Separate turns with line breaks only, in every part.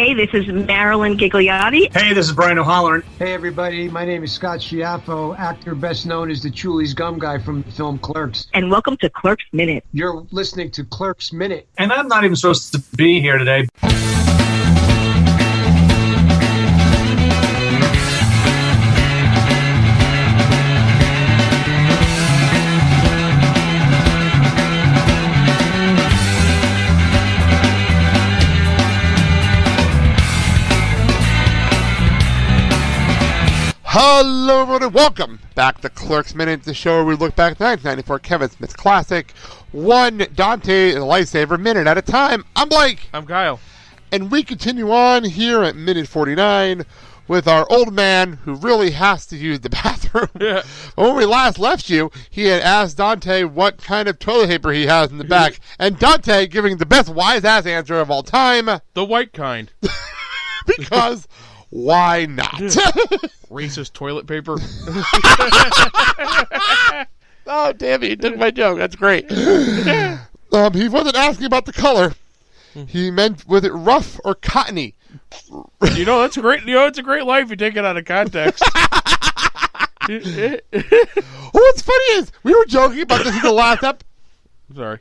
Hey, this is Marilyn Gigliotti.
Hey, this is Brian O'Halloran.
Hey, everybody. My name is Scott Schiaffo, actor best known as the Chulies Gum Guy from the film Clerks.
And welcome to Clerks Minute.
You're listening to Clerks Minute.
And I'm not even supposed to be here today.
Hello, everyone, and welcome back to Clerks Minute, the show where we look back at the 1994 Kevin Smith classic, one Dante the Lightsaber minute at a time. I'm Blake.
I'm Kyle.
And we continue on here at minute 49 with our old man who really has to use the bathroom.
Yeah.
When we last left you, he had asked Dante what kind of toilet paper he has in the back, and Dante giving the best wise-ass answer of all time.
The white kind.
Because... why not?
Racist toilet paper.
Oh, damn it. You took my joke. That's great. He wasn't asking about the color. He meant, was it rough or cottony?
You know, that's great. You know, it's a great line if you take it out of context.
What's funny is, we were joking about this in the last
Sorry.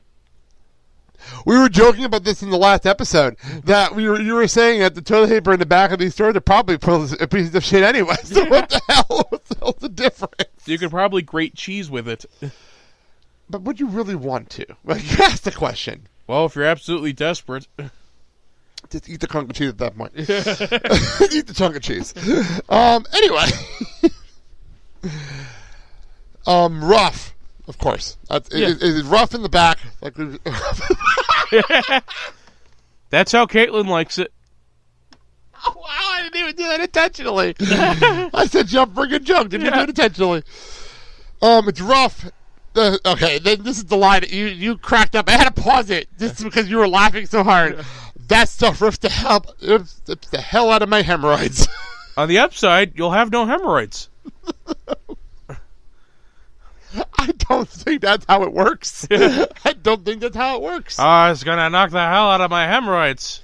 We were joking about this in the last episode, that you were saying that the toilet paper in the back of these stores are probably a piece of shit anyway. So what the hell? What's the hell's the difference?
You could probably grate cheese with it.
But would you really want to? Like, that's the question.
Well, if you're absolutely desperate.
Just eat the chunk of cheese at that point. Eat the chunk of cheese. Anyway. Rough. Of course. Is it rough in the back? Like,
that's how Caitlin likes it.
oh, wow, I didn't even do that intentionally. I said jump for a good joke. Didn't do it intentionally. It's rough. Okay, then this is the line that you cracked up. I had to pause it just because you were laughing so hard. That stuff rips the hell out of my hemorrhoids.
On the upside, you'll have no hemorrhoids.
I don't think that's how it works. I don't think that's how it works.
It's gonna knock the hell out of my hemorrhoids.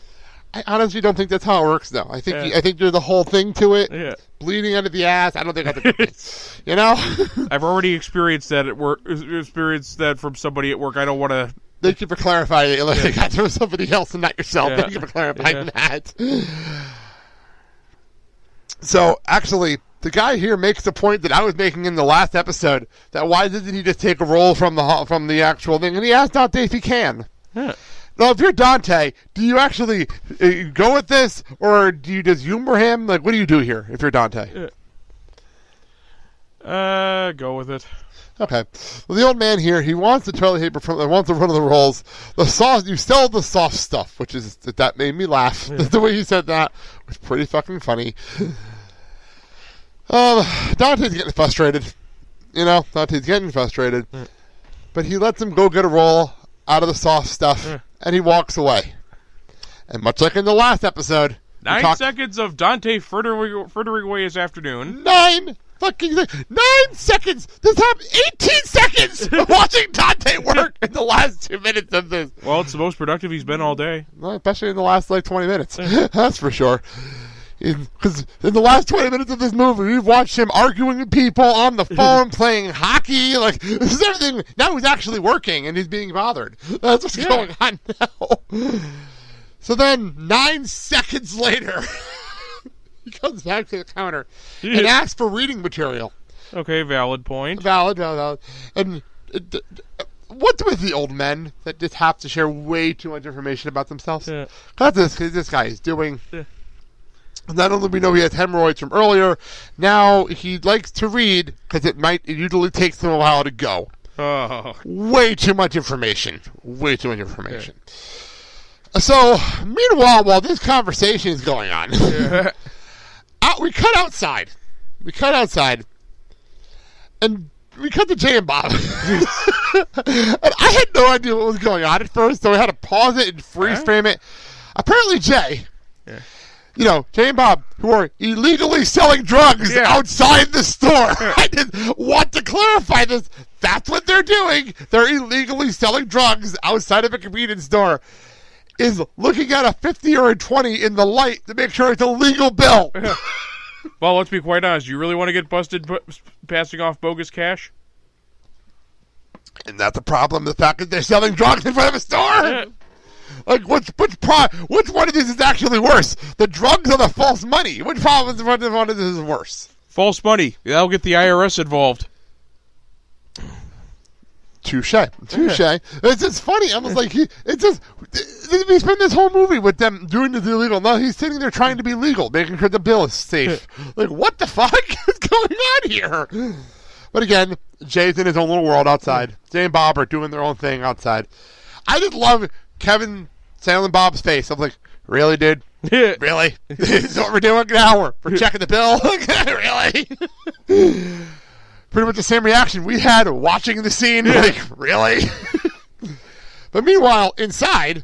I honestly don't think that's how it works, though. I think there's a whole thing to it.
Yeah.
Bleeding out of the ass. I don't think that's a good thing. You know?
I've already experienced that at work. Experienced that from somebody at work. I don't want to.
Thank you for clarifying it. Like, I got to somebody else and not yourself.
Yeah.
Thank you for clarifying that. So, actually, the guy here makes the point that I was making in the last episode, that why doesn't he just take a roll from the actual thing? And he asked Dante if he can.
Yeah.
Now, if you're Dante, do you actually go with this, or do you just humor him? Like, what do you do here if you're Dante?
Go with it.
Okay. Well, the old man here, he wants the toilet paper wants one of the rolls. The sauce, you sell the soft stuff, which is, that made me laugh. Yeah. The way he said that was pretty fucking funny. Dante's getting frustrated. Dante's getting frustrated.
Mm.
But he lets him go get a roll out of the soft stuff, and he walks away. And much like in the last episode...
9 seconds of Dante frittering away his afternoon.
9 seconds! This happened 18 seconds of watching Dante work in the last 2 minutes of this.
Well, it's the most productive he's been all day.
Well, especially in the last, 20 minutes. That's for sure. Because in the last 20 minutes of this movie, we've watched him arguing with people on the phone, playing hockey. Like, this is everything. Now he's actually working, and he's being bothered. That's what's going on now. So then, 9 seconds later, he comes back to the counter and asks for reading material.
Okay, valid point.
Valid. And what's with the old men that just have to share way too much information about themselves? Yeah. That's what this guy is doing. Yeah. Not only we know he has hemorrhoids from earlier, now he likes to read because it usually takes him a while to go.
Oh.
Way too much information. Yeah. So, meanwhile, while this conversation is going on, we cut outside. And we cut to Jay and Bob. And I had no idea what was going on at first, so we had to pause it and freeze frame it. Apparently, Jay... Yeah. Jay and Bob, who are illegally selling drugs outside the store. I didn't want to clarify this. That's what they're doing. They're illegally selling drugs outside of a convenience store. is looking at a 50 or a 20 in the light to make sure it's a legal bill.
Well, let's be quite honest. You really want to get busted passing off bogus cash?
And that's the problem. The fact that they're selling drugs in front of a store. Like, which one of these is actually worse? The drugs or the false money? Which one of this is worse?
False money. That'll get the IRS involved.
Touche. It's just funny. I was like, we spend this whole movie with them doing the illegal. Now he's sitting there trying to be legal, making sure the bill is safe. Like, what the fuck is going on here? But again, Jay's in his own little world outside. Jay and Bob are doing their own thing outside. I just love Kevin Silent Bob's face. I'm like, really, dude? Really? This is what we're doing now? We're checking the bill? Really? Pretty much the same reaction we had watching the scene. Like, really? But meanwhile, inside,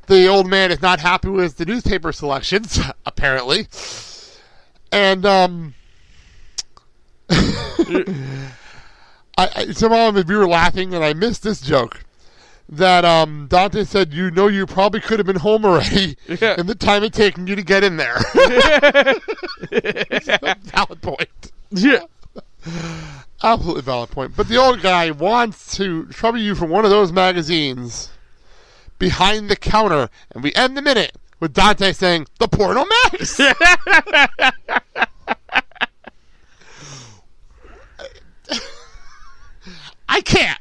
the old man is not happy with the newspaper selections, apparently. And, somehow we were laughing, and I missed this joke. That Dante said, you probably could have been home already in the time it taken you to get in there. Valid point.
Yeah.
Absolutely valid point. But the old guy wants to trouble you from one of those magazines behind the counter. And we end the minute with Dante saying, the Porno Max! I can't.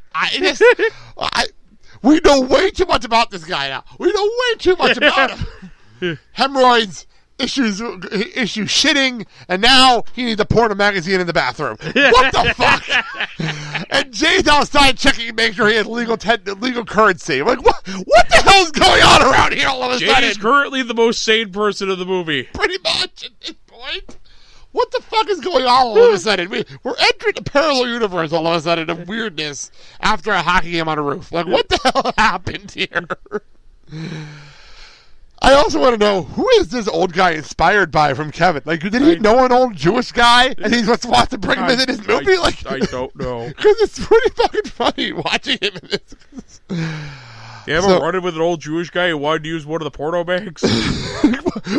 We know way too much about this guy now. We know way too much about him. Hemorrhoids, issue shitting, and now he needs a porno magazine in the bathroom. What the fuck? And Jay's outside checking to make sure he has legal currency. I'm like, what the hell's going on around here all of a sudden?
Jay is currently the most sane person of the movie.
Pretty much at this point. What the fuck is going on all of a sudden? We're entering a parallel universe all of a sudden of weirdness after a hockey game on a roof. Like, what the hell happened here? I also want to know, who is this old guy inspired by from Kevin? Like, did he know an old Jewish guy and he just wants to bring him in his movie?
I don't know.
Because it's pretty fucking funny watching him in this.
You ever running with an old Jewish guy who wanted to use one of the porno bags?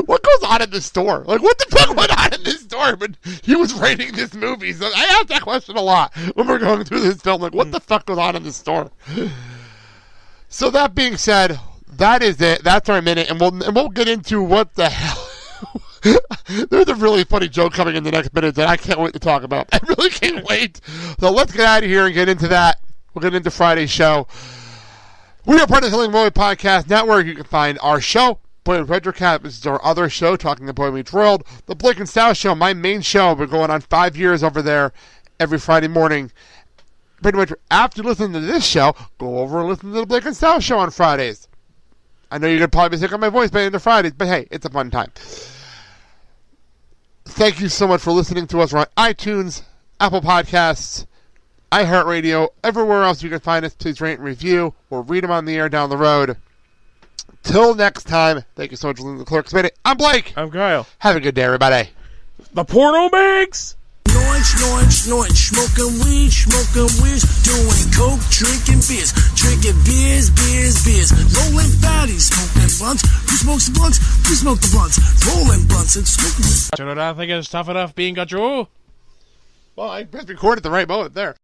What goes on in the store? Like, what the fuck went on in this store? But he was rating this movie. So I ask that question a lot when we're going through this film. Like, what the fuck goes on in the store? So that being said, that is it. That's our minute, and we'll get into what the hell. There's a really funny joke coming in the next minute that I can't wait to talk about. I really can't wait. So let's get out of here and get into that. We'll get into Friday's show. We are part of the Healing Movie Podcast Network. You can find our show, Boy with Retrocat. This is our other show, Talking the Boy Meets World. The Blake and Sal Show, my main show. We're going on 5 years over there every Friday morning. Pretty much after listening to this show, go over and listen to the Blake and Sal Show on Fridays. I know you're going to probably be sick of my voice by the end of Fridays, but hey, it's a fun time. Thank you so much for listening to us. We're on iTunes, Apple Podcasts, iHeartRadio, everywhere else you can find us. Please rate and review or read them on the air down the road. Till next time, thank you so much for listening to the Clerks Minute. I'm Blake.
I'm Kyle.
Have a good day, everybody.
The porno bags!
Snorting, smoking weed, doing coke, drinking beers, rolling fatties, smoking blunts. Who smokes the blunts? We smoke the blunts, rolling blunts and smoking.
I don't think it's tough enough being a Jew.
Well, I pressed record at the right moment there.